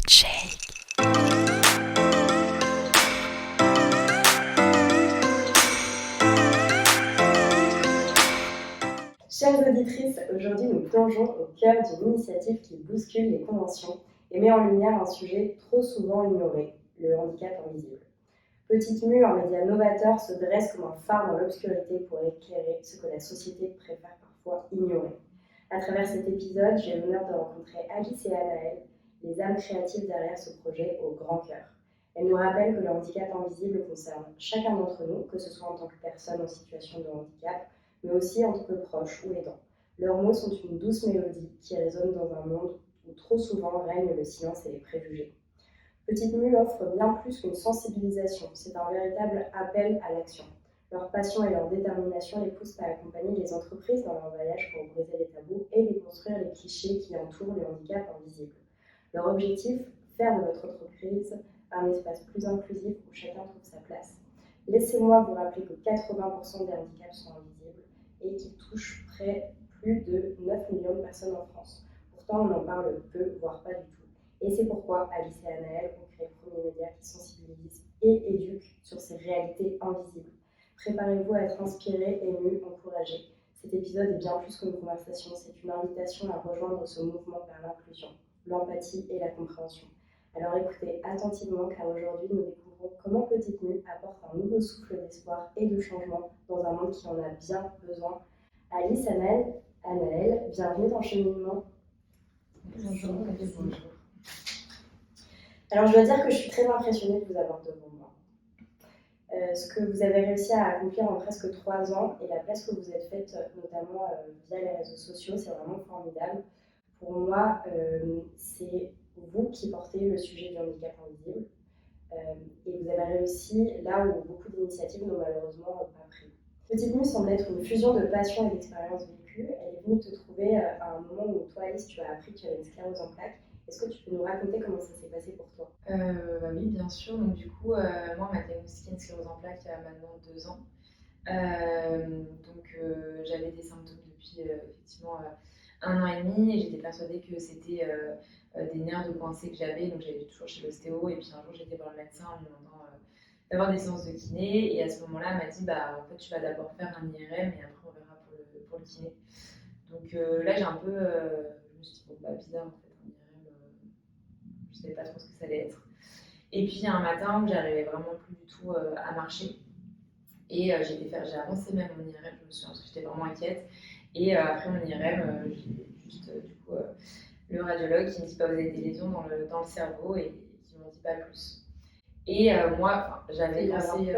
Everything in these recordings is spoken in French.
Shake. Chères auditrices, aujourd'hui nous plongeons au cœur d'une initiative qui bouscule les conventions et met en lumière un sujet trop souvent ignoré, le handicap invisible. Petite Mue, un média novateur, se dresse comme un phare dans l'obscurité pour éclairer ce que la société préfère parfois ignorer. À travers cet épisode, j'ai l'honneur de rencontrer Alice et Anaëlle, les âmes créatives derrière ce projet au grand cœur. Elles nous rappellent que le handicap invisible concerne chacun d'entre nous, que ce soit en tant que personne en situation de handicap, mais aussi en tant que proche ou aidant. Leurs mots sont une douce mélodie qui résonne dans un monde où trop souvent règne le silence et les préjugés. Petite Mue offre bien plus qu'une sensibilisation, c'est un véritable appel à l'action. Leur passion et leur détermination les poussent à accompagner les entreprises dans leur voyage pour briser les tabous et déconstruire les clichés qui entourent le handicap invisible. Leur objectif, faire de votre entreprise un espace plus inclusif où chacun trouve sa place. Laissez-moi vous rappeler que 80% des handicaps sont invisibles et qu'ils touchent plus de 9 millions de personnes en France. Pourtant, on en parle peu, voire pas du tout. Et c'est pourquoi Alice et Anaëlle ont créé le premier média qui sensibilise et éduque sur ces réalités invisibles. Préparez-vous à être inspiré, ému, encouragé. Cet épisode est bien plus qu'une conversation, c'est une invitation à rejoindre ce mouvement vers l'inclusion, l'empathie et la compréhension. Alors écoutez attentivement car aujourd'hui nous découvrons comment Petite Mue apporte un nouveau souffle d'espoir et de changement dans un monde qui en a bien besoin. Alice, Anaëlle, bienvenue dans Cheminement. Bonjour. Alors je dois dire que je suis très impressionnée de vous avoir devant moi. Ce que vous avez réussi à accomplir en presque 3 ans et la place que vous êtes faite notamment via les réseaux sociaux, c'est vraiment formidable. Pour moi, c'est vous qui portez le sujet du handicap invisible et vous avez réussi là où beaucoup d'initiatives n'ont malheureusement pas pris. Petite Mue semble être une fusion de passion et d'expérience vécue. Elle est venue te trouver à un moment où toi, Alice, tu as appris que tu avais une sclérose en plaques. Est-ce que tu peux nous raconter comment ça s'est passé pour toi? Oui, bien sûr. Donc, du coup, moi, on m'a diagnostiqué une sclérose en plaques il y a maintenant 2 ans. J'avais des symptômes depuis effectivement 1 an et demi et j'étais persuadée que c'était des nerfs de coincés que j'avais. Donc, j'allais toujours chez l'ostéo. Et puis, un jour, j'étais voir le médecin en me demandant d'avoir des séances de kiné. Et à ce moment-là, elle m'a dit en fait, tu vas d'abord faire un IRM et après, on verra pour le kiné. Donc là, j'ai un peu. Je me suis dit, bizarre en fait, un IRM. Je ne savais pas trop ce que ça allait être. Et puis il y a un matin où j'arrivais vraiment plus du tout à marcher. Et j'ai avancé même mon IRM, je me souviens, parce que j'étais vraiment inquiète. Et après mon IRM, j'ai juste le radiologue qui me dit vous avez des lésions dans le cerveau et qui m'ont dit pas plus. Et moi, j'avais pensé.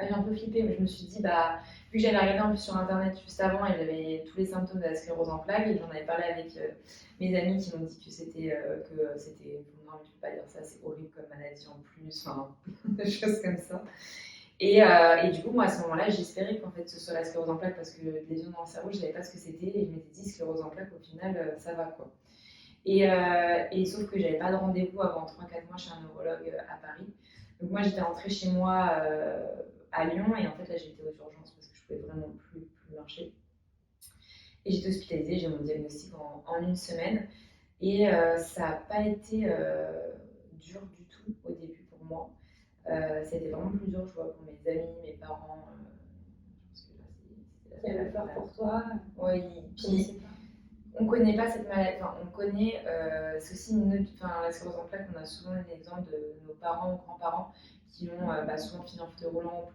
J'ai un peu flippé, mais je me suis dit, vu que j'avais regardé un peu sur internet juste avant et j'avais tous les symptômes de la sclérose en plaques, et j'en avais parlé avec mes amis qui m'ont dit que c'était. Non, mais tu peux pas dire ça, c'est horrible comme maladie en plus, enfin, des choses comme ça. Et du coup, moi, à ce moment-là, j'espérais qu'en fait ce soit la sclérose en plaques parce que les lésions dans le cerveau, je savais pas ce que c'était, et je m'étais dit, sclérose en plaques, au final, ça va quoi. Et sauf que j'avais pas de rendez-vous avant 3-4 mois chez un neurologue à Paris. Donc moi, j'étais rentrée chez moi à Lyon et en fait là, j'étais aux urgences parce que je pouvais vraiment plus marcher. Et j'étais hospitalisée, j'ai eu mon diagnostic en 1 semaine. Et ça n'a pas été dur du tout au début pour moi. Ça a été vraiment plus dur, je vois, pour mes amis, mes parents. Je pense que là, Qui avait peur pour toi? Oui, puis on ne connaît pas cette maladie, enfin, on connaît, c'est aussi la sclérose en plaques, on a souvent l'exemple de nos parents ou grands-parents qui ont souvent fini en fauteuil roulant,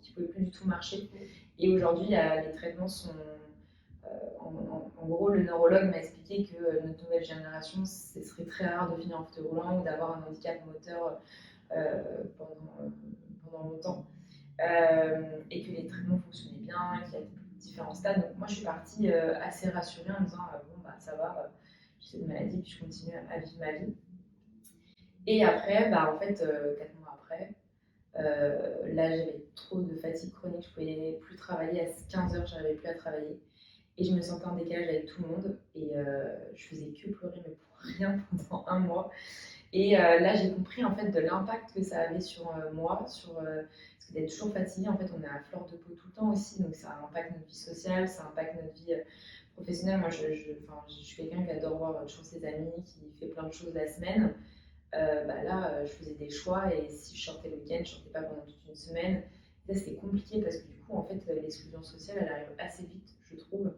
qui ne pouvaient plus du tout marcher. Et aujourd'hui, les traitements sont. En gros, le neurologue m'a expliqué que notre nouvelle génération, ce serait très rare de finir en fauteuil roulant ou d'avoir un handicap moteur pendant longtemps. Et que les traitements fonctionnaient bien, qu'il y a différents stades. Donc moi, je suis partie assez rassurée en me disant ça va, j'ai cette maladie, puis je continue à vivre ma vie. Et après, en fait, 4 mois après, là, j'avais trop de fatigue chronique, je pouvais plus travailler. À 15 heures, j'arrivais plus à travailler. Et je me sentais en décalage avec tout le monde. Et je faisais que pleurer, mais pour rien pendant 1 mois. Et là, j'ai compris en fait de l'impact que ça avait sur moi, parce que d'être toujours fatigué, en fait, on est à fleur de peau tout le temps aussi, donc ça impacte notre vie sociale, ça impacte notre vie professionnelle. Moi, je suis quelqu'un qui adore voir toujours ses amis, qui fait plein de choses la semaine. Là, je faisais des choix et si je sortais le week-end, je sortais pas pendant toute une semaine. Et là, c'était compliqué parce que du coup, en fait, l'exclusion sociale, elle arrive assez vite, je trouve.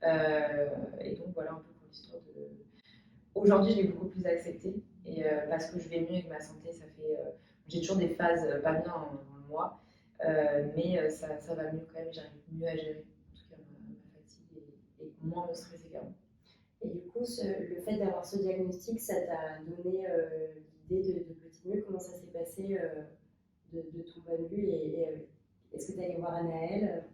Et donc, voilà un peu pour l'histoire de. Aujourd'hui, je l'ai beaucoup plus accepté et parce que je vais mieux avec ma santé, ça fait. J'ai toujours des phases pas bien dans le mois, mais ça va mieux quand même, j'arrive mieux à gérer en tout cas ma fatigue et moins me stresser qu'avant. Et du coup, le fait d'avoir ce diagnostic, ça t'a donné l'idée de Petite Mue. Comment ça s'est passé de ton point de vue est-ce que tu es allé voir Anaëlle?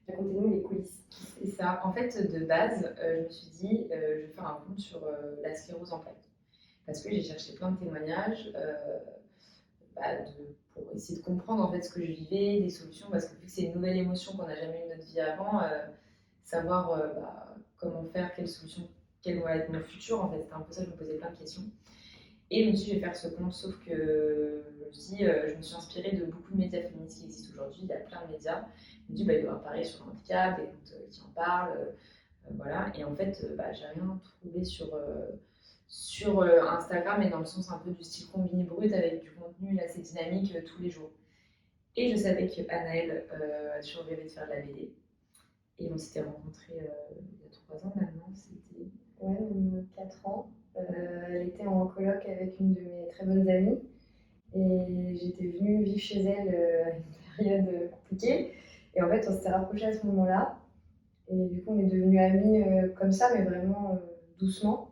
Racontez-nous les coulisses. C'est ça. En fait, de base, je me suis dit, je vais faire un compte sur la sclérose en plaques. Parce que j'ai cherché plein de témoignages pour essayer de comprendre en fait ce que je vivais, des solutions, parce que vu que c'est une nouvelle émotion qu'on n'a jamais eu de notre vie avant, savoir comment faire, quelles solutions, quel va être mon futur, en fait, c'était un peu ça, je me posais plein de questions. Et je me suis dit, je vais faire ce compte, sauf que je me suis inspirée de beaucoup de médias féministes qui existent aujourd'hui, il y a plein de médias. Je me dis, il doit y avoir pareil sur le handicap, des comptes qui en parlent, voilà. Et en fait, j'ai rien trouvé sur Instagram et dans le sens un peu du style combiné brut avec du contenu assez dynamique tous les jours. Et je savais qu'Anaëlle a toujours rêvé de faire de la BD. Et on s'était rencontrés il y a 3 ans maintenant, c'était. Ouais, même 4 ans. Elle était en coloc avec une de mes très bonnes amies et j'étais venue vivre chez elle à une période compliquée. Et en fait, on s'était rapprochés à ce moment-là. Et du coup, on est devenus amis comme ça, mais vraiment doucement.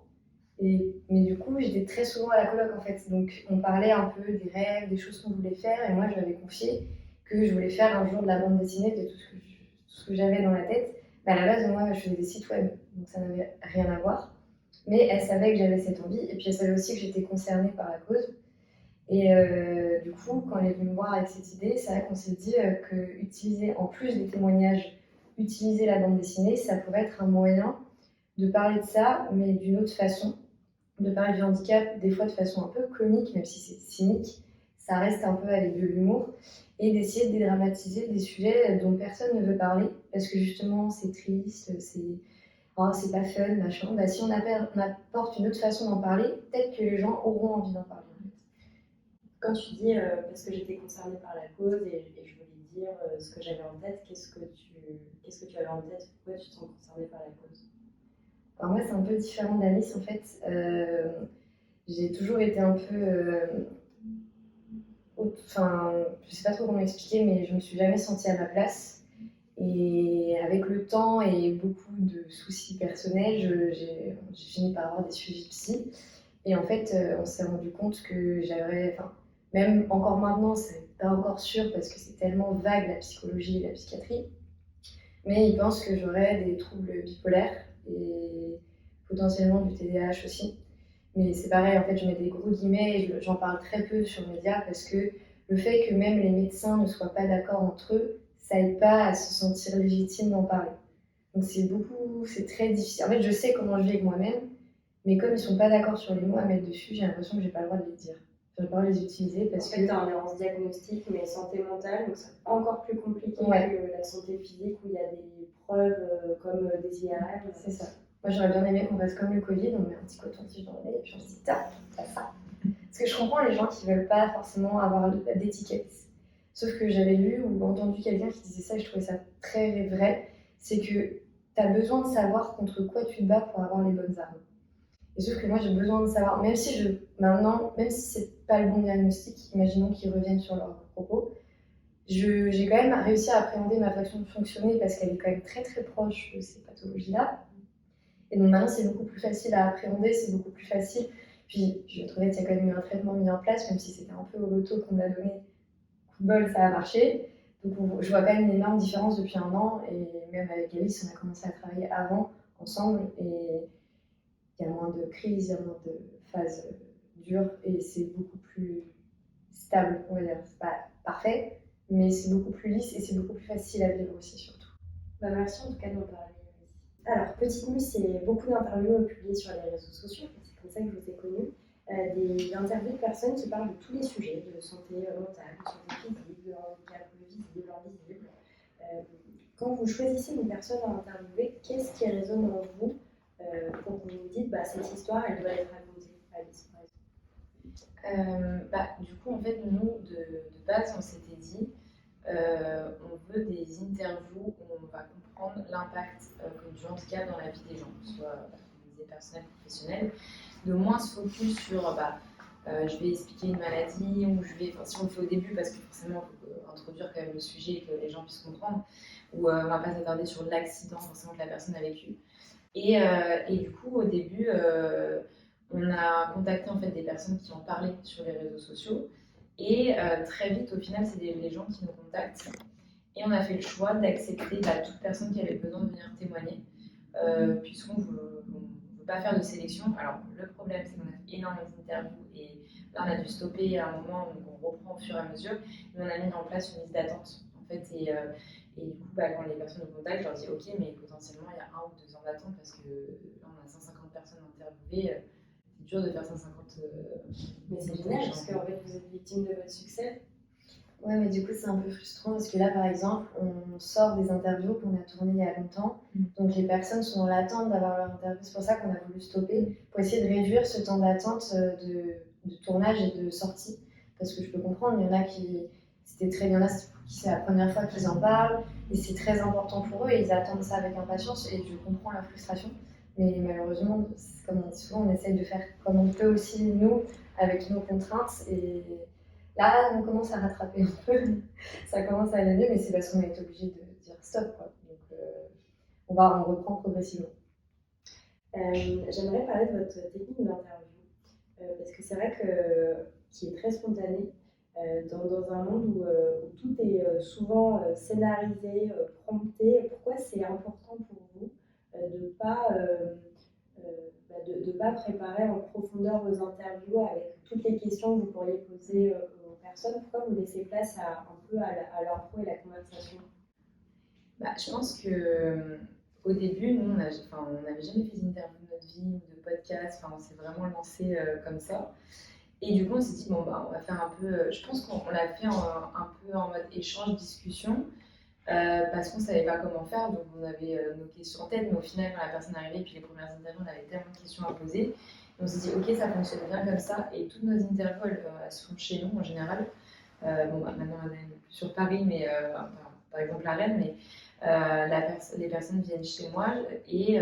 Mais du coup, j'étais très souvent à la coloc en fait. Donc, on parlait un peu des rêves, des choses qu'on voulait faire. Et moi, je lui avais confié que je voulais faire un jour de la bande dessinée, de tout ce que j'avais dans la tête. Mais à la base, moi, je faisais des sites web, donc ça n'avait rien à voir. Mais elle savait que j'avais cette envie. Et puis, elle savait aussi que j'étais concernée par la cause. Et du coup, quand elle est venue me voir avec cette idée, c'est vrai qu'on s'est dit que utiliser, en plus des témoignages, utiliser la bande dessinée, ça pourrait être un moyen de parler de ça, mais d'une autre façon, de parler du handicap, des fois de façon un peu comique, même si c'est cynique, ça reste un peu avec de l'humour, et d'essayer de dédramatiser des sujets dont personne ne veut parler, parce que justement c'est triste, c'est pas fun, machin. Bah, si on apporte une autre façon d'en parler, peut-être que les gens auront envie d'en parler. Quand tu dis parce que j'étais concernée par la cause et je voulais dire ce que j'avais en tête, qu'est-ce que tu avais en tête? Pourquoi tu te sens concernée par la cause? Alors moi, c'est un peu différent d'Alice en fait. J'ai toujours été un peu. Enfin, je sais pas trop comment expliquer, mais je me suis jamais sentie à ma place. Et avec le temps et beaucoup de soucis personnels, j'ai fini par avoir des suivis psy. Et en fait, on s'est rendu compte que j'avais. Enfin, même encore maintenant, c'est pas encore sûr parce que c'est tellement vague la psychologie et la psychiatrie. Mais ils pensent que j'aurais des troubles bipolaires et potentiellement du TDAH aussi. Mais c'est pareil, en fait, je mets des gros guillemets et j'en parle très peu sur les médias parce que le fait que même les médecins ne soient pas d'accord entre eux, ça aide pas à se sentir légitime d'en parler. Donc c'est très difficile. En fait, je sais comment je vis avec moi-même, mais comme ils sont pas d'accord sur les mots à mettre dessus, j'ai l'impression que j'ai pas le droit de les dire. J'ai pas le droit de les utiliser parce que... En fait, t'as un errance diagnostic, mais santé mentale, donc c'est encore plus compliqué que la santé physique où il y a des preuves comme des IRM. C'est ça. Moi, j'aurais bien aimé qu'on fasse comme le Covid, on met un petit coton-tige dans le nez et puis on se dit, t'as ça. Parce que je comprends les gens qui veulent pas forcément avoir d'étiquette. Sauf que j'avais lu ou entendu quelqu'un qui disait ça et je trouvais ça très vrai. C'est que t'as besoin de savoir contre quoi tu te bats pour avoir les bonnes armes. Et sauf que moi, j'ai besoin de savoir, même si c'est pas le bon diagnostic, imaginons qu'ils reviennent sur leurs propos, j'ai quand même réussi à appréhender ma façon de fonctionner parce qu'elle est quand même très très proche de ces pathologies-là. Et donc maintenant, c'est beaucoup plus facile à appréhender, c'est beaucoup plus facile. Puis je trouvais qu'il y a quand même eu un traitement mis en place, même si c'était un peu au loto qu'on m'a donné. Coup de bol, ça a marché. Donc je vois quand même une énorme différence depuis 1 an. Et même avec Alice, on a commencé à travailler avant, ensemble. Et il y a moins de crises, il y a moins de phases dures. Et c'est beaucoup plus stable, on va dire. C'est pas parfait, mais c'est beaucoup plus lisse et c'est beaucoup plus facile à vivre aussi, surtout. Merci en tout cas de m'en parler. Alors, Petite Mue, c'est beaucoup d'interviews publiées sur les réseaux sociaux, c'est comme ça que je vous ai connue. Des interviews de personnes qui parlent de tous les sujets, de santé mentale, de santé physique, de handicap visible, invisible. Quand vous choisissez une personne à interviewer, qu'est-ce qui résonne en vous pour que vous vous dites cette histoire, elle doit être racontée? Alice, par Du coup, en fait, nous, de base, on s'était dit, on veut des interviews où on va comprendre l'impact du handicap dans la vie des gens, soit des personnels, professionnels, de moins se focus sur je vais expliquer une maladie ou si on le fait au début parce que forcément il faut introduire quand même le sujet et que les gens puissent comprendre, ou on va pas s'attarder sur l'accident forcément que la personne a vécu. Et du coup au début on a contacté en fait des personnes qui en parlaient sur les réseaux sociaux et très vite au final c'est les gens qui nous contactent et on a fait le choix d'accepter toute personne qui avait besoin de venir témoigner puisqu'on veut pas faire de sélection. Alors, le problème, c'est qu'on a fait énormément d'interviews et là, on a dû stopper à un moment, donc on reprend au fur et à mesure. Mais on a mis en place une liste d'attente, en fait. Et du coup, quand les personnes nous contactent, je leur dis OK, mais potentiellement, il y a 1 ou 2 ans d'attente parce que là, on a 150 personnes interviewées. C'est dur de faire 150. Mais c'est génial parce qu'en fait, vous êtes victime de votre succès. Ouais, mais du coup, c'est un peu frustrant parce que là, par exemple, on sort des interviews qu'on a tournées il y a longtemps. Donc, les personnes sont dans l'attente d'avoir leur interview. C'est pour ça qu'on a voulu stopper, pour essayer de réduire ce temps d'attente de tournage et de sortie. Parce que je peux comprendre, il y en a qui, il y en a pour qui c'est la première fois qu'ils en parlent et c'est très important pour eux et ils attendent ça avec impatience et je comprends leur frustration. Mais malheureusement, comme on dit souvent, on essaye de faire comme on peut aussi, nous, avec nos contraintes. Et là, on commence à rattraper un peu. Ça commence à aller mieux, mais c'est parce qu'on a été obligé de dire stop, quoi. Donc, on reprend progressivement. J'aimerais parler de votre technique d'interview. Parce que c'est vrai que qui est très spontané dans un monde où tout est souvent scénarisé, prompté. Pourquoi c'est important pour vous de ne pas préparer en profondeur vos interviews avec toutes les questions que vous pourriez poser aux personnes? Pourquoi vous laissez place un peu à l'impro et la conversation? Je pense que au début, nous, on n'avait jamais fait d'interview de notre vie ou de podcast. On s'est vraiment lancé comme ça. Et du coup, on s'est dit, on va faire un peu. Je pense qu'on l'a fait un peu en mode échange, discussion, parce qu'on ne savait pas comment faire. Donc, on avait nos questions en tête, mais au final, quand la personne est arrivée, puis les premières interviews, on avait tellement de questions à poser. Et on s'est dit, ok, ça fonctionne bien comme ça. Et toutes nos interviews, elles se font chez nous en général. Maintenant, on est plus sur Paris, mais par exemple la Rennes, mais les personnes viennent chez moi et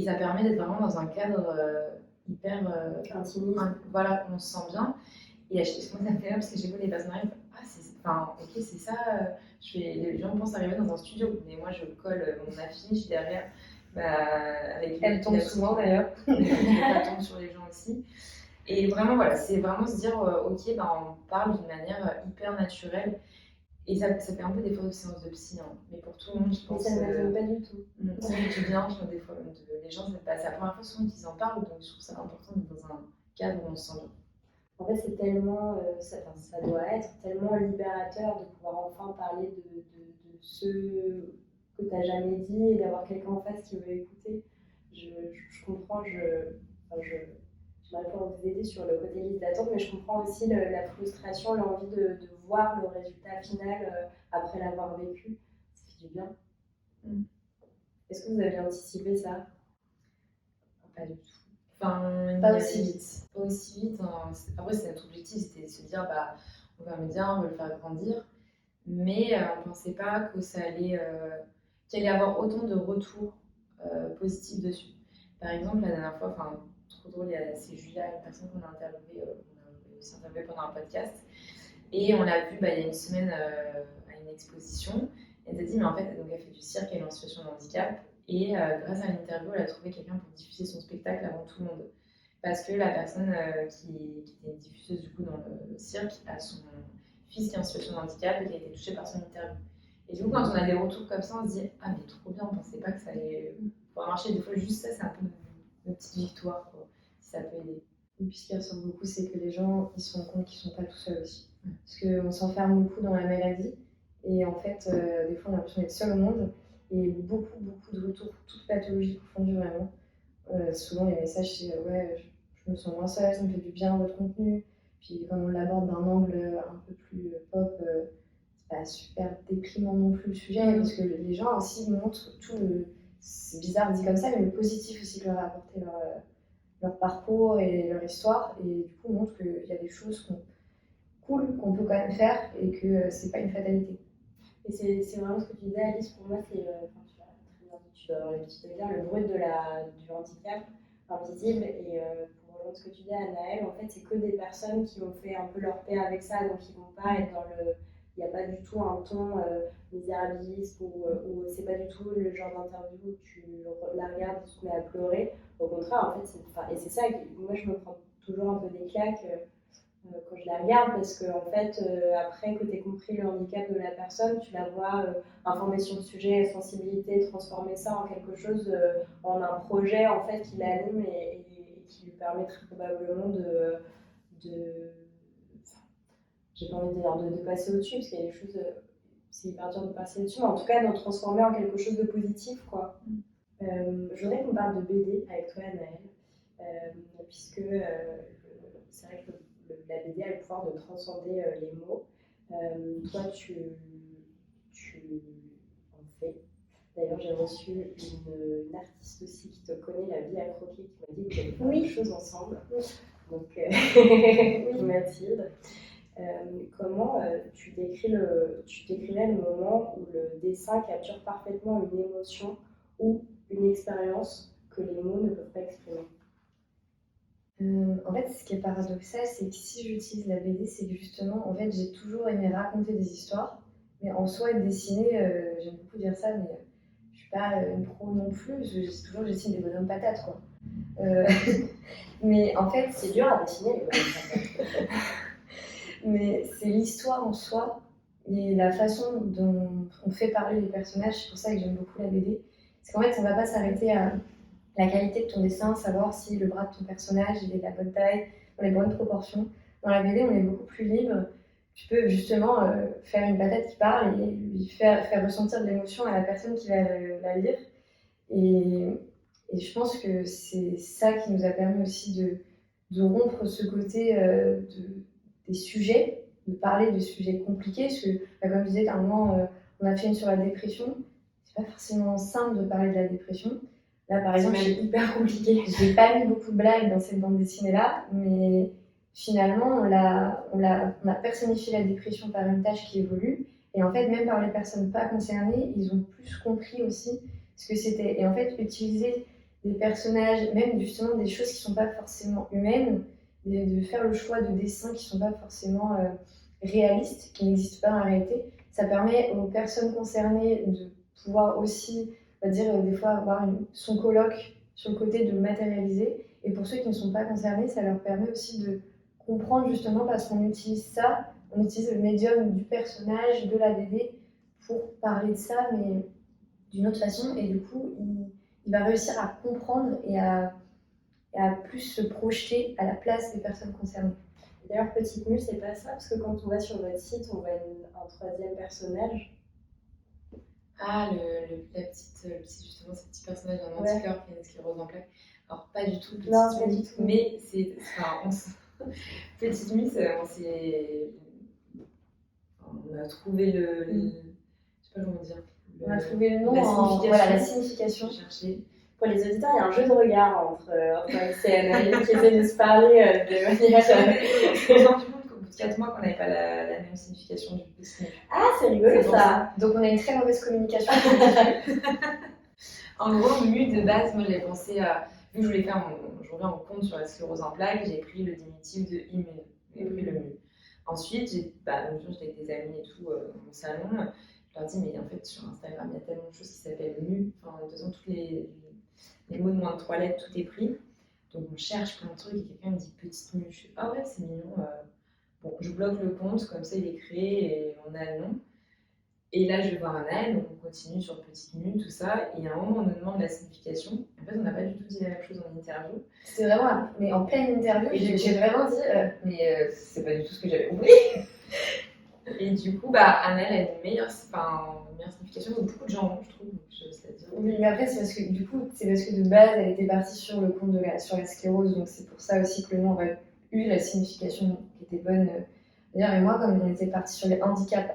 ça permet d'être vraiment dans un cadre hyper intimiste. Voilà, on se sent bien. Et moi, ça me fait rire parce que j'ai vu les personnes arrivent, ok, c'est ça. Les gens pensent arriver dans un studio, mais moi je colle mon affiche derrière. Avec Elle tombe souvent d'ailleurs. Elle tombe sur les gens aussi. Et vraiment, voilà, c'est vraiment se dire, ok, on parle d'une manière hyper naturelle. Et ça fait un peu des fois de séance de psy, hein. Mais pour tout le monde, je pense. Mais ça ne m'étonne pas du tout. Ça fait du bien, des fois, les gens, c'est la première fois souvent qu'ils en parlent, donc je trouve ça important d'être dans un cadre où on se sent bien. En fait, c'est tellement, ça doit être tellement libérateur de pouvoir enfin parler de ce que tu n'as jamais dit et d'avoir quelqu'un en face qui veut écouter. Je comprends, j'aimerais pouvoir vous aider sur le côté liste d'attente, mais je comprends aussi la frustration, l'envie de voir le résultat final après l'avoir vécu. Ça fait du bien. Est-ce que vous avez anticipé ça? Pas du tout. Pas aussi vite. Pas aussi vite. Hein. Après, c'est notre objectif, c'était de se dire, on va média, on veut le faire grandir. Mais on ne pensait pas que qu'il allait y avoir autant de retours positifs dessus. Par exemple, la dernière fois, trop drôle, c'est Julia, une personne qu'on a interviewée pendant un podcast. Et on l'a vue il y a une semaine à une exposition. Elle t'a dit, mais en fait, donc, elle fait du cirque, elle est en situation de handicap. Et grâce à l'interview, elle a trouvé quelqu'un pour diffuser son spectacle avant tout le monde. Parce que la personne qui était diffuseuse du coup dans le cirque a son fils qui est en situation de handicap et qui a été touché par son interview. Et du coup, quand on a des retours comme ça, on se dit ah mais trop bien, on pensait pas que ça allait pouvoir marcher. Des fois, juste ça, c'est un peu une petite victoire, quoi, si ça peut aider. Et puis ce qui ressort beaucoup, c'est que les gens ils se rendent compte qu'ils sont pas tout seuls aussi. Parce qu'on s'enferme beaucoup dans la maladie et en fait, des fois, on a l'impression d'être seul au monde. Et beaucoup de retours, toutes pathologies confondues vraiment. Souvent, les messages, c'est ouais, je me sens moins seule, ça me fait du bien votre contenu. Puis quand on l'aborde d'un angle un peu plus pop, c'est pas super déprimant non plus le sujet, parce que les gens aussi montrent tout le. C'est bizarre dit comme ça, mais le positif aussi que leur a apporté leur parcours et leur histoire, et du coup montrent qu'il y a des choses cool qu'on peut quand même faire et que c'est pas une fatalité. Et c'est vraiment ce que tu disais, Alice. Pour moi, c'est, enfin, tu l'as très bien dit, tu dois avoir l'habitude de le dire, le brut du handicap invisible. Et pour rejoindre ce que tu dis, Anaëlle, en fait, c'est que des personnes qui ont fait un peu leur paix avec ça, donc ils vont pas être dans le. Il n'y a pas du tout un ton misérabiliste ou c'est pas du tout le genre d'interview où tu la regardes et tu te mets à pleurer. Au contraire, en fait, et c'est ça que moi je me prends toujours un peu des claques. Quand je la regarde parce que en fait après que tu aies compris le handicap de la personne, tu la vois informée sur le sujet, sensibilité, transformer ça en quelque chose, en un projet en fait qui l'anime et qui lui permet très probablement j'ai pas envie de dire de passer au-dessus parce qu'il y a des choses, c'est hyper dur de passer au-dessus, mais en tout cas de le transformer en quelque chose de positif quoi. Je voudrais qu'on parle de BD avec toi Anaëlle, puisque c'est vrai que la BD a le pouvoir de transcender les mots. Toi, tu en fais. D'ailleurs, j'ai reçu une artiste aussi qui te connaît, la vie à croquer, qui m'a dit que vous allez faire des choses ensemble. Donc, oui, Mathilde. Comment tu décrirais le moment où le dessin capture parfaitement une émotion ou une expérience que les mots ne peuvent pas exprimer? En fait, ce qui est paradoxal, c'est que si j'utilise la BD, c'est que justement, en fait, j'ai toujours aimé raconter des histoires, mais en soi, dessiner, j'aime beaucoup dire ça, mais je suis pas une pro non plus, parce que je dessine des bonhommes patates, quoi. Mais en fait, c'est dur à dessiner les bonhommes patates. Mais c'est l'histoire en soi et la façon dont on fait parler les personnages, c'est pour ça que j'aime beaucoup la BD. C'est qu'en fait, ça ne va pas s'arrêter à la qualité de ton dessin, savoir si le bras de ton personnage il est de la bonne taille, dans les bonnes proportions. Dans la BD, on est beaucoup plus libre. Tu peux justement faire une patate qui parle et lui faire ressentir de l'émotion à la personne qui va la lire. Et je pense que c'est ça qui nous a permis aussi de rompre ce côté des sujets, de parler de sujets compliqués. Parce que, comme je disais, à un moment, on a fait une sur la dépression. C'est pas forcément simple de parler de la dépression. Là, par exemple, c'est hyper compliqué. Je n'ai pas mis beaucoup de blagues dans cette bande dessinée-là, mais finalement, on a personnifié la dépression par une tâche qui évolue. Et en fait, même par les personnes pas concernées, ils ont plus compris aussi ce que c'était. Et en fait, utiliser des personnages, même justement des choses qui ne sont pas forcément humaines, de faire le choix de dessins qui ne sont pas forcément réalistes, qui n'existent pas en réalité, ça permet aux personnes concernées de pouvoir aussi, on va dire, des fois avoir son colloque sur le côté de matérialiser. Et pour ceux qui ne sont pas concernés, ça leur permet aussi de comprendre justement parce qu'on utilise ça, on utilise le médium du personnage, de la BD pour parler de ça, mais d'une autre façon. Et du coup, il va réussir à comprendre et à plus se projeter à la place des personnes concernées. D'ailleurs, Petite Mue, c'est pas ça, parce que quand on va sur votre site, on voit un troisième personnage. Ah, justement, ce petit personnage d'un anticorps qui a une sclérose en plaques. Alors, pas du tout, Petite Mue, mais c'est. Petite Mue, on a trouvé je sais pas comment dire. On a trouvé le nom, la signification. Pour les auditeurs, il y a un jeu de regard entre Alice et Anaëlle qui essaient de se parler de manière. Je me suis rendu compte qu'au bout de 4 mois, qu'on n'avait pas la même signification du Petite Mue. Ah, c'est rigolo ça. Donc on a une très mauvaise communication. En gros, Mue de base, moi j'avais pensé à. Vu que je voulais faire mon compte sur la sclérose en plaques, j'ai pris le diminutif de immune. J'ai pris le Mue. Ensuite, j'étais avec des amis et tout dans mon salon. Je leur dis, mais en fait, sur Instagram, il y a tellement de choses qui s'appellent Mue. Enfin, de toute façon, tous les mots de moins de 3 lettres, tout est pris. Donc, on cherche plein de trucs et quelqu'un me dit Petite Mue. Je fais, ah ouais, c'est mignon. Bon, je bloque le compte, comme ça, il est créé et on a le nom. Et là, je vais voir Anaëlle, donc on continue sur Petite Mue, tout ça. Et à un moment, on nous demande la signification. En fait, on n'a pas du tout dit la même chose en interview. C'était vraiment, mais en pleine interview, j'ai vraiment dit, mais c'est pas du tout ce que j'avais compris. Et du coup, Anaëlle a une meilleure signification que beaucoup de gens, je trouve. Oui, mais après, c'est parce que de base, elle était partie sur le compte sur la sclérose, donc c'est pour ça aussi que le nom aurait eu la signification qui était bonne. D'ailleurs, et moi, comme on était parti sur les handicaps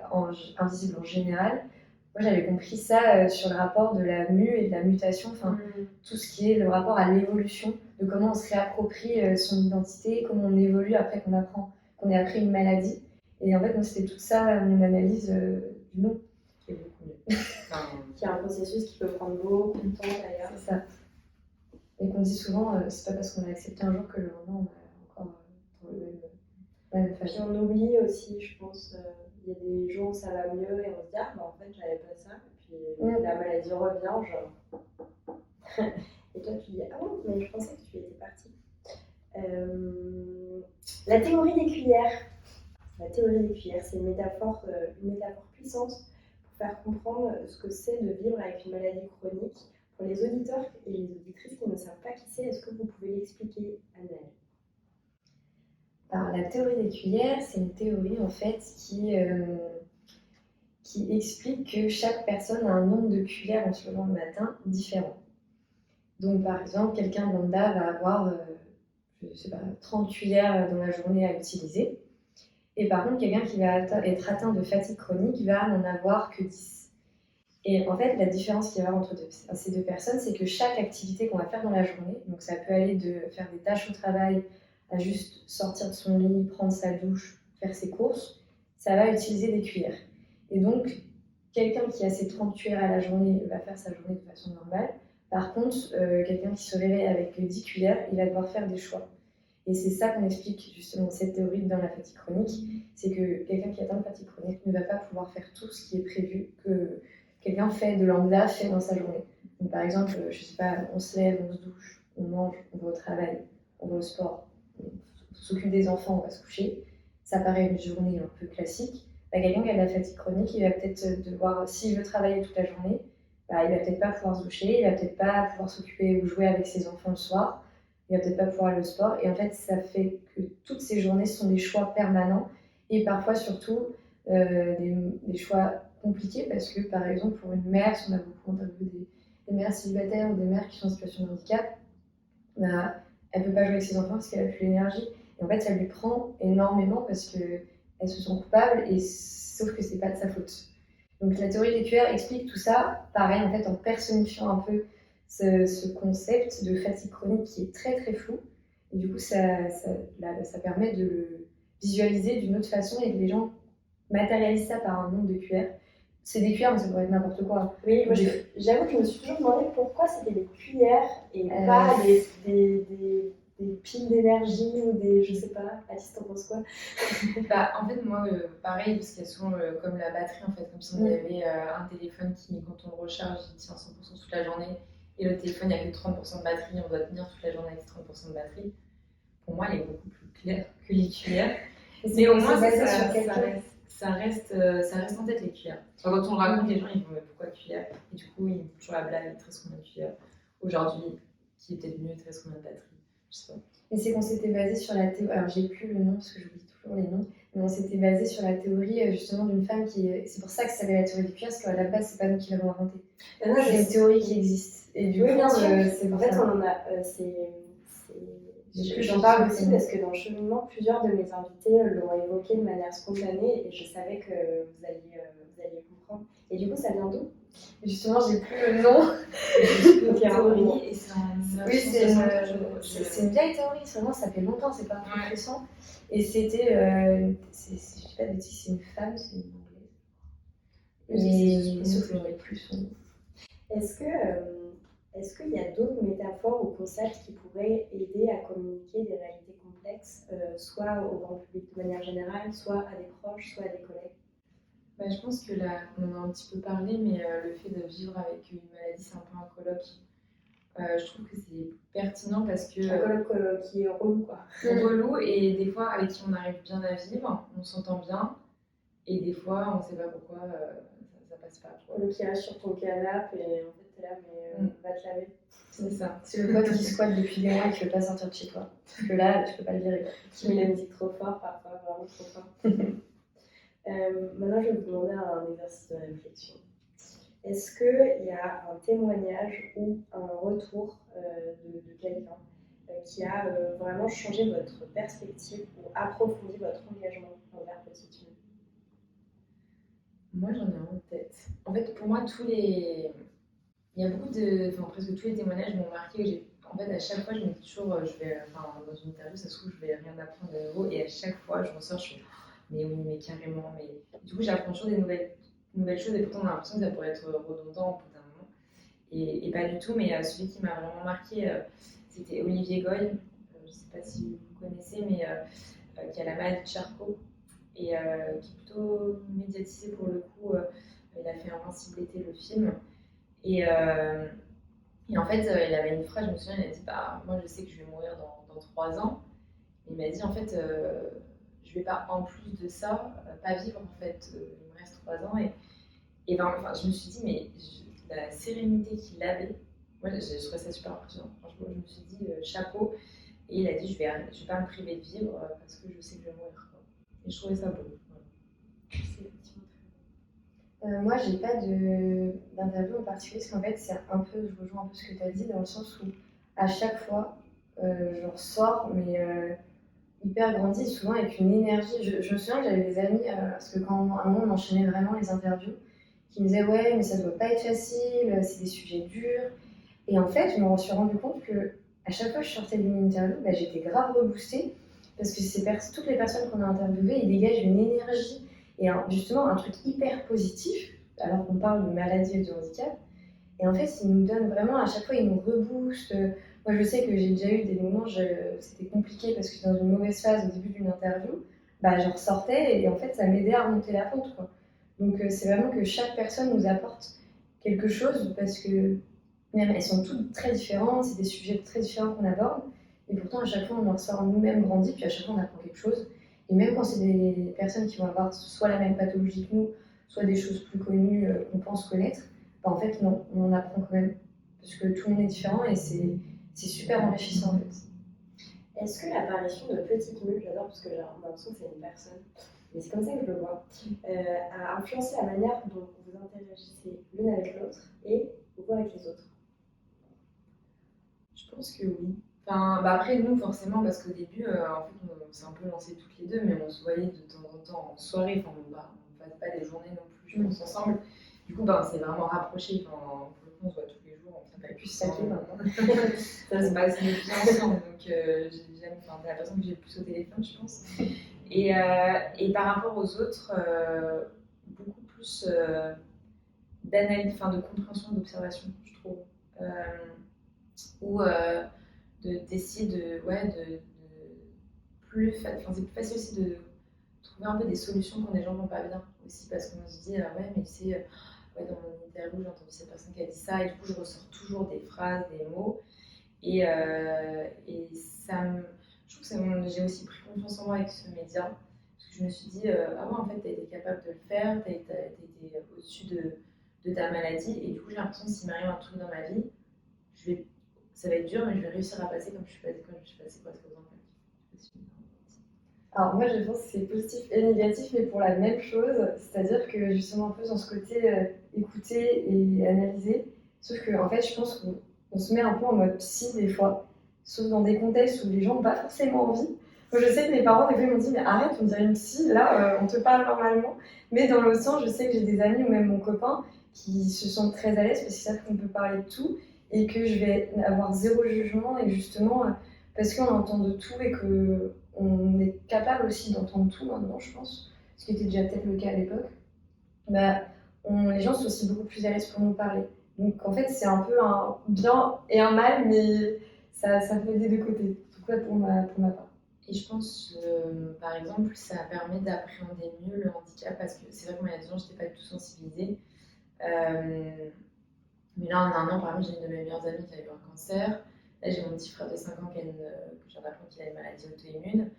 invisibles en général, moi j'avais compris ça sur le rapport de la mue et de la mutation, tout ce qui est le rapport à l'évolution. de comment on se réapproprie son identité, comment on évolue après qu'on ait appris une maladie. Et en fait, moi, c'était tout ça mon analyse du nom. Qui est beaucoup mieux. Qui est un processus qui peut prendre beaucoup de temps d'ailleurs. C'est ça. Et qu'on dit souvent, c'est pas parce qu'on a accepté un jour que le lendemain, on est encore dans la même Puis façon. on oublie aussi, je pense, il y a des jours où ça va mieux et on se dit ah, bah, en fait j'avais pas ça. Et puis la maladie revient, genre. Et toi tu dis ah bon, mais je pensais que tu étais partie. La théorie des cuillères. La théorie des cuillères, c'est une métaphore puissante pour faire comprendre ce que c'est de vivre avec une maladie chronique. Pour les auditeurs et les auditrices qui ne savent pas qui c'est, est-ce que vous pouvez l'expliquer, Anaëlle? Alors, la théorie des cuillères, c'est une théorie en fait qui explique que chaque personne a un nombre de cuillères en se levant le matin différent. Donc, par exemple, quelqu'un de lambda va avoir, je sais pas, 30 cuillères dans la journée à utiliser. Et par contre, quelqu'un qui va être atteint de fatigue chronique va n'en avoir que 10. Et en fait, la différence qu'il y a entre ces deux personnes, c'est que chaque activité qu'on va faire dans la journée, donc ça peut aller de faire des tâches au travail à juste sortir de son lit, prendre sa douche, faire ses courses, ça va utiliser des cuillères. Et donc, quelqu'un qui a ses 30 cuillères à la journée va faire sa journée de façon normale. Par contre, quelqu'un qui se réveille avec 10 cuillères, il va devoir faire des choix. Et c'est ça qu'on explique justement cette théorie dans la fatigue chronique, c'est que quelqu'un qui atteint de fatigue chronique ne va pas pouvoir faire tout ce qui est prévu que quelqu'un fait de lambda fait dans sa journée. Donc, par exemple, je sais pas, on se lève, on se douche, on mange, on va au travail, on va au sport, on s'occupe des enfants, on va se coucher. Ça paraît une journée un peu classique. Bah, quelqu'un qui a de la fatigue chronique, il va peut-être devoir, s'il veut travailler toute la journée, bah, il va peut-être pas pouvoir se doucher, il va peut-être pas pouvoir s'occuper ou jouer avec ses enfants le soir, il va peut-être pas pouvoir aller au sport. Et en fait, ça fait que toutes ces journées sont des choix permanents et parfois surtout des choix compliqués parce que, par exemple, pour une mère, si on a beaucoup interviewé des mères célibataires ou des mères qui sont en situation de handicap, bah, elle ne peut pas jouer avec ses enfants parce qu'elle n'a plus l'énergie. Et en fait, ça lui prend énormément parce qu'elle se sent coupable, et sauf que ce n'est pas de sa faute. Donc la théorie des cuillères explique tout ça, pareil, en fait, en personnifiant un peu ce concept de fatigue chronique qui est très très flou. Et du coup, ça permet de le visualiser d'une autre façon et que les gens matérialisent ça par un nombre de cuillères. C'est des cuillères, mais ça pourrait être n'importe quoi. Oui, moi j'avoue que je me suis toujours demandé pourquoi c'était des cuillères et pas des piles d'énergie ou des, je sais pas, Alice, t'en penses quoi? Bah, en fait, moi, pareil, parce qu'il y a souvent comme la batterie, en fait, comme si on avait un téléphone qui, quand on le recharge, il tient 100% toute la journée, et le téléphone, il n'y a que 30% de batterie, on doit tenir toute la journée avec 30% de batterie. Pour moi, il est beaucoup plus clair que les cuillères. Mais au moins, ça reste en tête, les cuillères. Enfin, quand on le raconte, les gens, ils vont mais pourquoi cuillère? Et du coup, ils font toujours la blague, 13 combien de cuillères aujourd'hui, qui est peut-être mieux, 13 combien de batterie. Je sais pas. Et c'est qu'on s'était basé sur la théorie, alors j'ai plus le nom parce que j'oublie toujours les noms, mais on s'était basé sur la théorie justement d'une femme qui. C'est pour ça que ça s'appelle la théorie du cuillère, parce qu'à la base, c'est pas nous qui l'avons inventée. C'est une théorie qui existe. Et du coup, bien sûr. C'est en fait, ça. on en a. J'en parle aussi parce que dans le cheminement, plusieurs de mes invités l'ont évoqué de manière spontanée et je savais que vous alliez comprendre. Et du coup, ça vient d'où? Justement, j'ai plus le nom. Théorie, et c'est en. Oui, c'est une vieille théorie, vraiment, ça fait longtemps, c'est pas un truc récent. Et c'était, je sais pas de bêtises, c'est une femme, c'est une anglaise. Et sauf que j'aurais plus son nom. Est-ce qu'il y a d'autres métaphores ou concepts qui pourraient aider à communiquer des réalités complexes, soit au grand public de manière générale, soit à des proches, soit à des collègues? Bah, je pense que là, on en a un petit peu parlé, mais le fait de vivre avec une maladie, c'est un peu un colloque. Je trouve que c'est pertinent parce que. Un colloque qui est relou, quoi. Relou, et des fois avec qui on arrive bien à vivre, on s'entend bien, et des fois on sait pas pourquoi ça passe pas. Le qui reste sur ton canapé et en fait t'es là, mais va te laver. C'est ça. C'est le pote qui squatte depuis des mois et qui veut pas sortir de chez toi. Parce que là, tu peux pas le virer. Qui met la musique trop fort, parfois, vraiment trop fort. Maintenant, je vais vous demander un exercice de réflexion. Est-ce qu'il y a un témoignage ou un retour de quelqu'un qui a vraiment changé votre perspective ou approfondi votre engagement envers Petite Mue? Moi, j'en ai un en tête. En fait, pour moi, il y a beaucoup de. Enfin, presque tous les témoignages m'ont marqué. en fait, à chaque fois, je me dis toujours, dans une interview, ça se trouve, je vais rien apprendre de nouveau. Et à chaque fois, je ressors, je suis, mais oui, mais carrément. Mais du coup, j'apprends toujours des nouvelles choses. Et pourtant, on a l'impression que ça pourrait être redondant au bout d'un moment. Et pas du tout. Mais celui qui m'a vraiment marqué, c'était Olivier Goy. Je ne sais pas si vous connaissez, mais qui a la maladie de Charcot et qui est plutôt médiatisé pour le coup. Il a fait Invincible été, le film. Et, euh, et en fait, il avait une phrase, je me souviens, il a dit bah, moi, je sais que je vais mourir dans 3 ans. Il m'a dit en fait, je vais pas, en plus de ça, pas vivre en fait. Il me reste 3 ans. Et ben, enfin, je me suis dit, mais la sérénité qu'il avait, moi, je trouvais ça super impressionnant. Franchement, je me suis dit, chapeau. Et il a dit, je vais pas me priver de vivre parce que je sais que je vais mourir, quoi. Et je trouvais ça beau. Voilà. C'est effectivement Moi, j'ai pas d'interview en particulier, parce qu'en fait, c'est un peu, je rejoins un peu ce que tu as dit, dans le sens où à chaque fois, je ressors, mais hyper grandi, souvent avec une énergie. Je me souviens que j'avais des amis, parce que quand à un moment on enchaînait vraiment les interviews, qui me disaient ouais, mais ça doit pas être facile, c'est des sujets durs. Et en fait, je me suis rendu compte que à chaque fois que je sortais d'une interview, bah, j'étais grave reboostée, parce que toutes les personnes qu'on a interviewées, ils dégagent une énergie et justement un truc hyper positif, alors qu'on parle de maladie et de handicap. Et en fait, ils nous donnent vraiment, à chaque fois, ils nous reboostent. Moi, je sais que j'ai déjà eu des moments, c'était compliqué parce que j'étais dans une mauvaise phase au début d'une interview. Bah, je ressortais et en fait, ça m'aidait à remonter la pente, quoi. Donc, c'est vraiment que chaque personne nous apporte quelque chose parce que même elles sont toutes très différentes, c'est des sujets très différents qu'on aborde. Et pourtant, à chaque fois, on en ressort nous-mêmes grandis, puis à chaque fois, on apprend quelque chose. Et même quand c'est des personnes qui vont avoir soit la même pathologie que nous, soit des choses plus connues qu'on pense connaître, bah, en fait, non, on en apprend quand même. Parce que tout le monde est différent et c'est super enrichissant en fait. Est-ce que l'apparition de petites mules, j'adore parce que j'ai l'impression que c'est une personne, mais c'est comme ça que je le vois, a influencé la manière dont vous interagissez l'une avec l'autre et vous avec les autres? Je pense que oui. Enfin, bah après, nous, forcément, parce qu'au début, en fait, on s'est un peu lancés toutes les deux, mais on se voyait de temps en temps en soirée. Enfin, on passe pas des journées non plus, je pense, ensemble. Du coup, bah, on s'est vraiment rapprochés. Enfin, pour le coup, on se voit tous les jours, on s'appelle plus ça maintenant. Ça se passe depuis ensemble, donc t'es la personne que j'ai le plus au téléphone, je pense. Et par rapport aux autres, beaucoup plus d'analyse, enfin, de compréhension, d'observation, je trouve. Ou d'essayer enfin, c'est plus facile aussi de trouver un peu des solutions quand les gens vont pas bien aussi, parce qu'on se dit ouais, mais c'est ouais, dans mon interview j'ai entendu cette personne qui a dit ça, et du coup je ressors toujours des phrases, des mots, et je trouve que j'ai aussi pris confiance en moi avec ce média, parce que je me suis dit ah ouais, en fait t'as été capable de le faire, t'as été au-dessus de ta maladie, et du coup j'ai l'impression que s'il m'arrive un truc dans ma vie, ça va être dur, mais je vais réussir à passer comme je suis passée quand je suis passée presque aux enfants. Alors moi je pense que c'est positif et négatif, mais pour la même chose, c'est-à-dire que justement un peu dans ce côté écouter et analyser, sauf que en fait je pense qu'on se met un peu en mode psy des fois, sauf dans des contextes où les gens n'ont pas forcément envie. Moi je sais que mes parents des fois ils m'ont dit mais arrête, on dirait une psy, là on te parle normalement, mais dans l'autre sens je sais que j'ai des amis ou même mon copain qui se sentent très à l'aise parce qu'ils savent qu'on peut parler de tout et que je vais avoir zéro jugement et justement parce qu'on entend de tout et que on est capable aussi d'entendre tout maintenant, je pense, ce qui était déjà peut-être le cas à l'époque, bah, les gens sont aussi beaucoup plus à l'aise pour nous parler. Donc en fait, c'est un peu un bien et un mal, mais ça fait des deux côtés, en tout cas pour ma part. Et je pense, par exemple, ça permet d'appréhender mieux le handicap, parce que c'est vrai que moi, il y a 2 ans, je n'étais pas du tout sensibilisée. Mais là, en un an, par exemple, j'ai une de mes meilleures amies qui a eu un cancer. Là, j'ai mon petit frère de 5 ans que je viens d'apprendre qu'il a une maladie auto-immune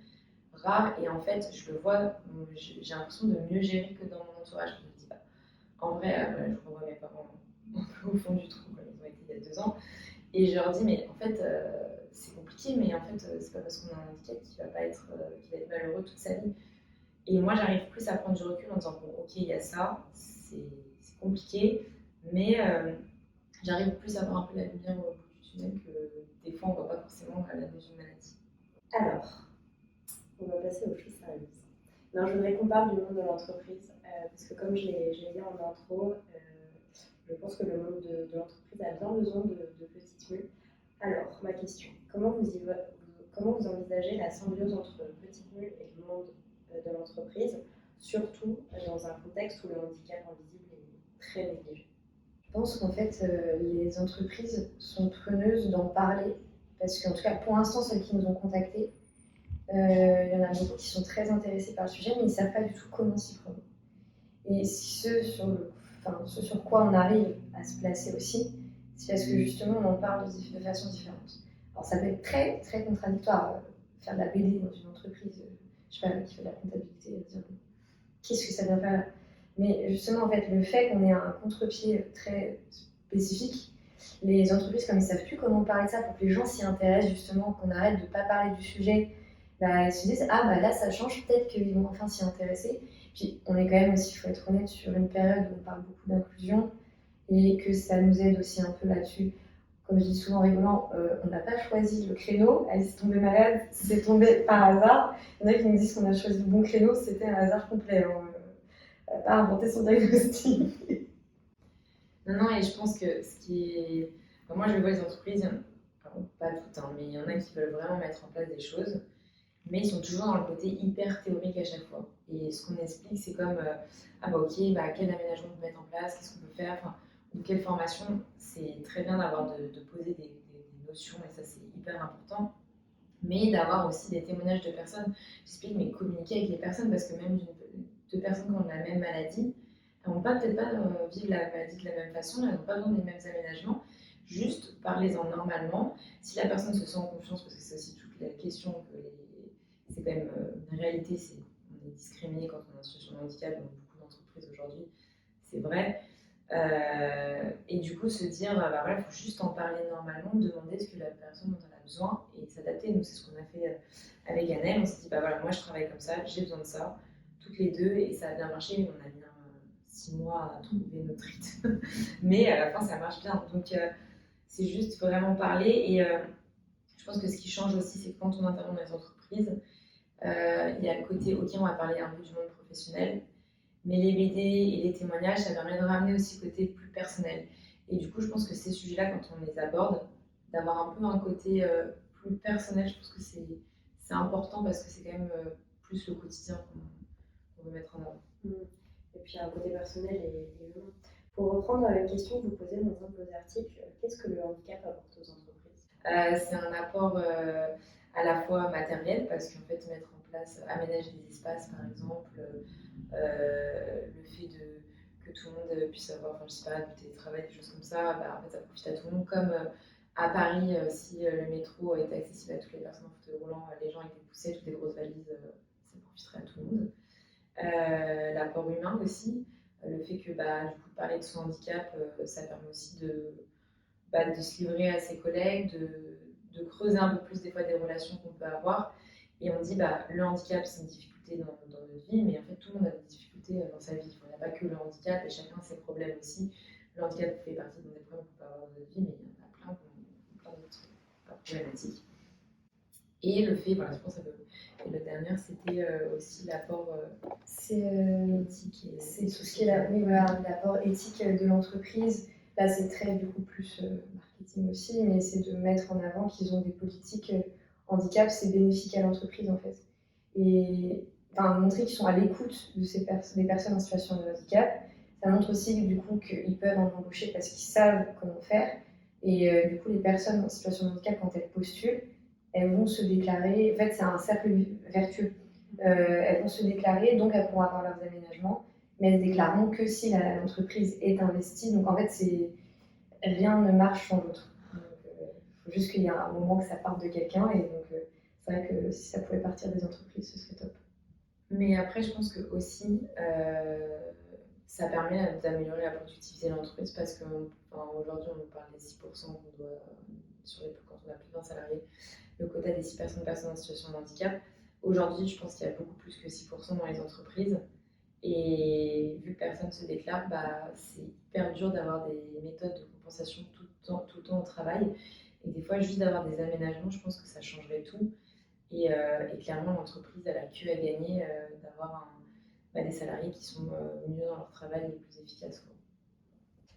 rare, et en fait, je le vois, j'ai l'impression de mieux gérer que dans mon entourage. Je me dis, bah, en vrai, je revois mes parents un peu au fond du trou, comme ils ont été il y a 2 ans, et je leur dis, mais en fait, c'est compliqué, mais en fait, c'est pas parce qu'on a un handicap qu'il va être malheureux toute sa vie. Et moi, j'arrive plus à prendre du recul en disant, bon, ok, il y a ça, c'est compliqué, mais j'arrive plus à voir un peu la lumière au bout du tunnel, que des fois, on voit pas forcément à la neige d'une maladie. Alors, on va passer aux choses sérieuses. Non, je voudrais qu'on parle du monde de l'entreprise, parce que comme je l'ai dit en intro, je pense que le monde de l'entreprise a bien besoin de petites mules. Alors, ma question, comment vous envisagez la symbiose entre Petite Mue et le monde de l'entreprise, surtout dans un contexte où le handicap invisible est très négligé? Je pense qu'en fait, les entreprises sont preneuses d'en parler, parce qu'en tout cas, pour l'instant, celles qui nous ont contactés, il y en a beaucoup qui sont très intéressés par le sujet, mais ils ne savent pas du tout comment s'y prendre. Et ce sur quoi on arrive à se placer aussi, c'est parce que justement, on en parle de façon différente. Alors, ça peut être très, très contradictoire, faire de la BD dans une entreprise, je sais pas, qui fait de la comptabilité, dire qu'est-ce que ça vient faire là. Mais justement, en fait, le fait qu'on ait un contre-pied très spécifique, les entreprises, comme ils ne savent plus comment parler de ça pour que les gens s'y intéressent, justement, qu'on arrête de ne pas parler du sujet, bah, ils se disent ah bah là ça change, peut-être qu'ils vont enfin s'y intéresser. Puis on est quand même aussi, il faut être honnête, sur une période où on parle beaucoup d'inclusion et que ça nous aide aussi un peu là-dessus. Comme je dis souvent en rigolant, on n'a pas choisi le créneau, elle s'est tombée malade, c'est tombé par hasard. Il y en a qui me disent qu'on a choisi le bon créneau, c'était un hasard complet. Elle n'a pas inventé son diagnostic. Non, et je pense que ce qui est. Enfin, moi, je vois les entreprises, enfin, pas toutes, hein, mais il y en a qui veulent vraiment mettre en place des choses, mais ils sont toujours dans le côté hyper théorique à chaque fois. Et ce qu'on explique, c'est comme ah bah ok, bah, quel aménagement on peut mettre en place, qu'est-ce qu'on peut faire, enfin, ou quelle formation. C'est très bien d'avoir de poser des notions, et ça, c'est hyper important, mais d'avoir aussi des témoignages de personnes. J'explique, mais communiquer avec les personnes, parce que même deux personnes qui ont la même maladie, elles vont peut-être pas vivre la maladie de la même façon, elles n'ont pas besoin des mêmes aménagements. Juste parlez-en normalement. Si la personne se sent en confiance, parce que c'est aussi toute la question que c'est quand même une réalité, c'est qu'on est discriminé quand on est en situation de handicap dans beaucoup d'entreprises aujourd'hui, c'est vrai. Et du coup, se dire, bah voilà, il faut juste en parler normalement, demander ce que la personne dont elle a besoin et s'adapter. Nous, c'est ce qu'on a fait avec Annelle. On s'est dit, bah voilà, moi je travaille comme ça, j'ai besoin de ça, toutes les deux, et ça a bien marché. On a mis 6 mois à trouver notre rythme, mais à la fin, ça marche bien. Donc, c'est juste vraiment parler. Et je pense que ce qui change aussi, c'est que quand on intervient dans les entreprises, il y a le côté, ok, on va parler un peu du monde professionnel, mais les BD et les témoignages, ça permet de ramener aussi le côté plus personnel. Et du coup, je pense que ces sujets-là, quand on les aborde, d'avoir un peu un côté plus personnel, je pense que c'est important parce que c'est quand même plus le quotidien qu'on veut mettre en avant. Et puis un côté personnel et humain. Pour reprendre une question que vous posez dans un de vos articles, qu'est-ce que le handicap apporte aux entreprises? C'est un apport à la fois matériel, parce qu'en fait, mettre en place, aménager des espaces, par exemple, le fait que tout le monde puisse avoir, enfin, je sais pas, du télétravail, des choses comme ça, bah, en fait, ça profite à tout le monde. Comme à Paris, si le métro était accessible à toutes les personnes en fauteuil roulant, les gens avec des poussettes ou des grosses valises, ça profiterait à tout le monde. L'apport humain aussi, le fait que bah, du coup, de parler de son handicap, ça permet aussi de se livrer à ses collègues, de creuser un peu plus des fois des relations qu'on peut avoir. Et on dit, bah, le handicap, c'est une difficulté dans notre vie, mais en fait, tout le monde a des difficultés dans sa vie. Il n'y a pas que le handicap, et chacun ses problèmes aussi. Le handicap fait partie des problèmes qu'on peut avoir dans notre vie, mais il y en a plein qui ont plein d'autres problématiques. Et le fait, voilà, je pense que le dernier, c'était aussi l'apport éthique. C'est tout ce qui est oui, voilà, l'apport éthique de l'entreprise. Là, c'est très du coup plus marketing aussi, mais c'est de mettre en avant qu'ils ont des politiques handicap, c'est bénéfique à l'entreprise en fait. Et enfin, montrer qu'ils sont à l'écoute de des personnes en situation de handicap. Ça montre aussi du coup qu'ils peuvent en embaucher parce qu'ils savent comment faire. Et du coup, les personnes en situation de handicap, quand elles postulent, elles vont se déclarer. En fait, c'est un cercle vertueux. Elles vont se déclarer, donc elles pourront avoir leurs aménagements, mais elles se déclareront que si l'entreprise est investie. Donc en fait, rien ne marche sans l'autre. Il faut juste qu'il y ait un moment que ça parte de quelqu'un. Et donc, c'est vrai que si ça pouvait partir des entreprises, ce serait top. Mais après, je pense que aussi, ça permet d'améliorer la productivité de l'entreprise, parce qu'aujourd'hui, on parle des 6% qu'on doit, quand on a plus de 20 salariés, le quota des 6 personnes en situation de handicap. Aujourd'hui, je pense qu'il y a beaucoup plus que 6% dans les entreprises. Et vu que personne ne se déclare, bah, c'est hyper dur d'avoir des méthodes de compensation tout le temps au travail. Et des fois, juste d'avoir des aménagements, je pense que ça changerait tout. Et clairement, l'entreprise a la queue à gagner d'avoir des salariés qui sont mieux dans leur travail et plus efficaces, quoi.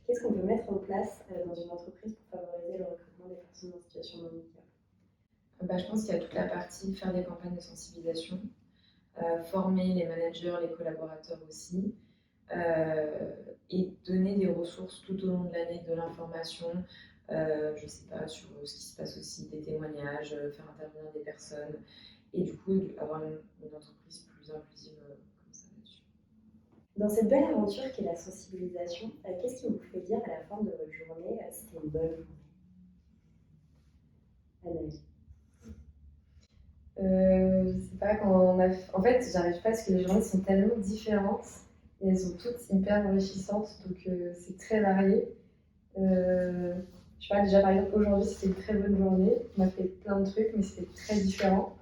Qu'est-ce qu'on peut mettre en place dans une entreprise pour favoriser le recrutement des personnes en situation de handicap? Je pense qu'il y a toute la partie faire des campagnes de sensibilisation, former les managers, les collaborateurs aussi, et donner des ressources tout au long de l'année, de l'information, je ne sais pas, sur ce qui se passe aussi, des témoignages, faire intervenir des personnes, et du coup avoir une entreprise plus inclusive comme ça là-dessus. Dans cette belle aventure qu'est la sensibilisation, qu'est-ce qui vous fait dire à la fin de votre journée c'était une bonne journée? Anaïs. Je sais pas, en fait, j'arrive pas parce que les journées sont tellement différentes et elles sont toutes hyper enrichissantes, donc c'est très varié. Je sais pas, déjà par exemple, aujourd'hui c'était une très bonne journée, on a fait plein de trucs, mais c'était très différent.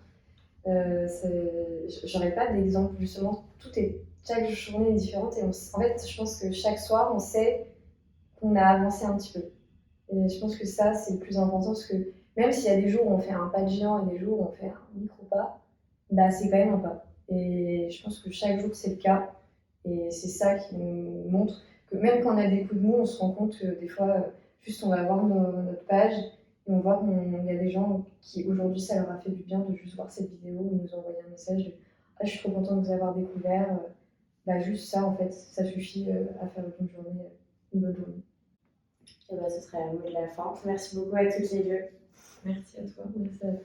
J'aurais pas d'exemple, justement, chaque journée est différente et en fait, je pense que chaque soir, on sait qu'on a avancé un petit peu. Et je pense que ça, c'est le plus important parce que même s'il y a des jours où on fait un pas de géant et des jours où on fait un micro-pas, bah, c'est quand même un pas. Et je pense que chaque jour, c'est le cas. Et c'est ça qui nous montre que même quand on a des coups de mou, on se rend compte que des fois, juste on va voir notre page et on voit qu'il y a des gens qui aujourd'hui, ça leur a fait du bien de juste voir cette vidéo ou nous envoyer un message de «Ah, je suis trop contente de vous avoir découvert». Bah, juste ça, en fait, ça suffit à faire une journée, une bonne journée. Et ce serait le mot de la fin. Merci beaucoup à toutes les deux. Merci à toi. Merci à toi.